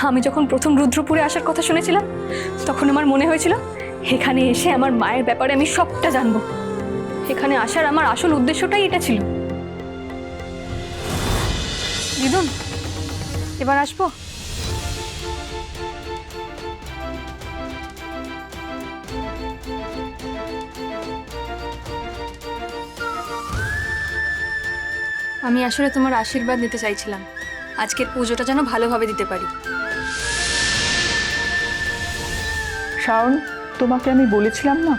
আমি যখন প্রথম রুদ্রপুরে আসার কথা শুনেছিলাম তখন আমার মনে হয়েছিল এখানে এসে আমার মায়ের ব্যাপারে আমি সবটা জানবো। এখানে আসার আমার আসল উদ্দেশ্যটাই এটা ছিল। দিদুন, এবার আসবো? আমি আসলে তোমার আশীর্বাদ নিতে চাইছিলাম, আজকের পুজোটা যেন ভালোভাবে দিতে পারি। শাওন, তোমাকে আমি বলেছিলাম না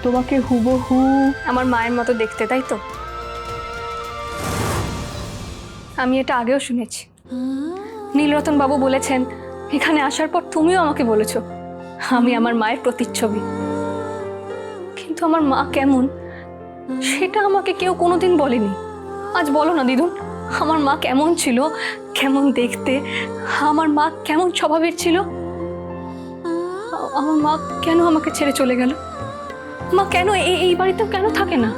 তোমাকে হুবহু আমার মায়ের মতো দেখতে, তাই তো? আমি এটা আগেও শুনেছি। নীলরতন বাবু বলেছেন, এখানে আসার পর তুমিও আমাকে বলেছো আমি আমার মায়ের প্রতিচ্ছবি। কিন্তু আমার মা কেমন সেটা আমাকে কেউ কোনোদিন বলেনি। আজ বলো না দিদুন, আমার মা কেমন ছিল, কেমন দেখতে, আমার মা কেমন স্বভাবের ছিল। আমার মা কেন আমাকে ছেড়ে চলে গেল? মা কেন এই বাড়িতেও কেন থাকে না?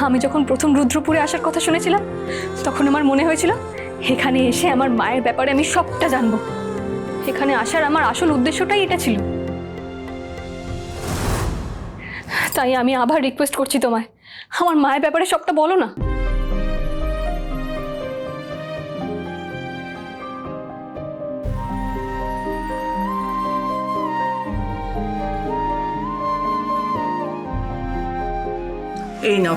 আমি যখন প্রথম রুদ্রপুরে আসার কথা শুনেছিলাম তখন আমার মনে হয়েছিল এখানে এসে আমার মায়ের ব্যাপারে আমি সবটা জানবো। এখানে আসার আমার আসল উদ্দেশ্যটাই এটা ছিল। তাই আমি আবার রিকোয়েস্ট করছি তোমায়, আমার মায়ের ব্যাপারে সবটা বলো না। এই নাও,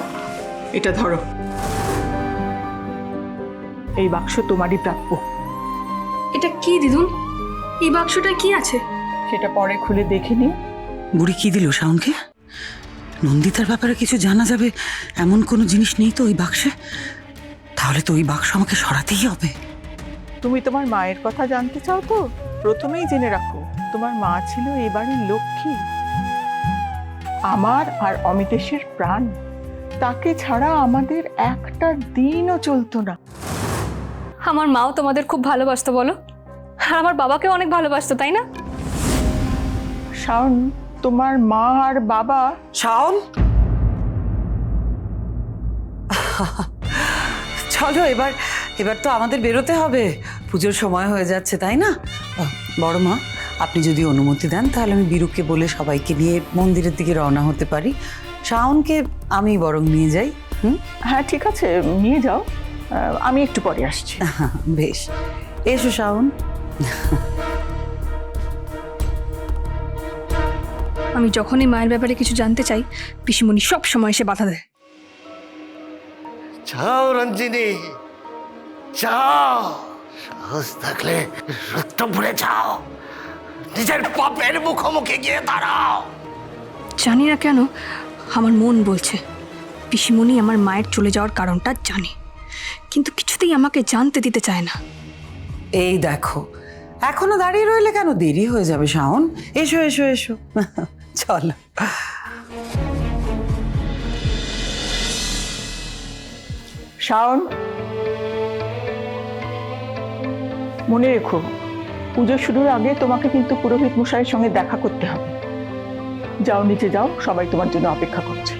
এটা ধরো। এই বাক্স তোমারই প্রাপ্য। এটা কি দিদুন? এই বাক্সটা কি আছে? সেটা পরে খুলে দেখে নিও। বুড়ি কি দিল শাওনকে? নন্দিতার ব্যাপারে কিছু জানা যাবে এমন কোনো জিনিস নেই তো ওই বাক্সে? তাহলে তো ওই বাক্স আমাকে সরাতেই হবে। তুমি তোমার মায়ের কথা জানতে চাও তো প্রথমেই জেনে রাখো, তোমার মা ছিল এই বাড়ির লক্ষ্মী, আমার আর অমিতেশের প্রাণ। তাকে ছাড়া আমাদের একটা দিনও চলতো না। আমার মাও তোমাদের খুব ভালোবাসতো বলো, আর আমার বাবাকেও অনেক ভালোবাসতো, তাই না? শাওন, তোমার মা আর বাবা। শাওন, চলো এবার এবার তো আমাদের বেরোতে হবে, পুজোর সময় হয়ে যাচ্ছে, তাই না? বড় মা, আপনি যদি অনুমতি দেন তাহলে আমি বীরুকে বলে সবাইকে নিয়ে মন্দিরের দিকে রওনা হতে পারি। শাওনকে আমি বরং নিয়ে যাই। হ্যাঁ ঠিক আছে, নিয়ে যাও, আমি একটু পরে আসছি। বেশ, এসো শাওন। আমি যখনই মায়ের ব্যাপারে কিছু জানতে চাই পিসিমণি সব সময় এসে বাধা দেয়। যাও রঞ্জিনী, যাও, সাহস থাকলে রুদ্রপুরে যাও, নিজের পাপের মুখোমুখি গিয়ে দাঁড়াও। জানি না কেন আমার মন বলছে পিসিমণি আমার মায়ের চলে যাওয়ার কারণটা জানে, কিন্তু কিছুতেই আমাকে জানতে দিতে চায় না। এই দেখো, এখনো দাঁড়িয়ে রইলে কেন? দেরি হয়ে যাবে শাওন, এসো এসো এসো। চলো। শাওন, মনে রেখো পুজো শুরুর আগে তোমাকে কিন্তু পুরোহিত মশাইয়ের সঙ্গে দেখা করতে হবে। যাও, নিচে যাও, সবাই তোমার জন্য অপেক্ষা করছে।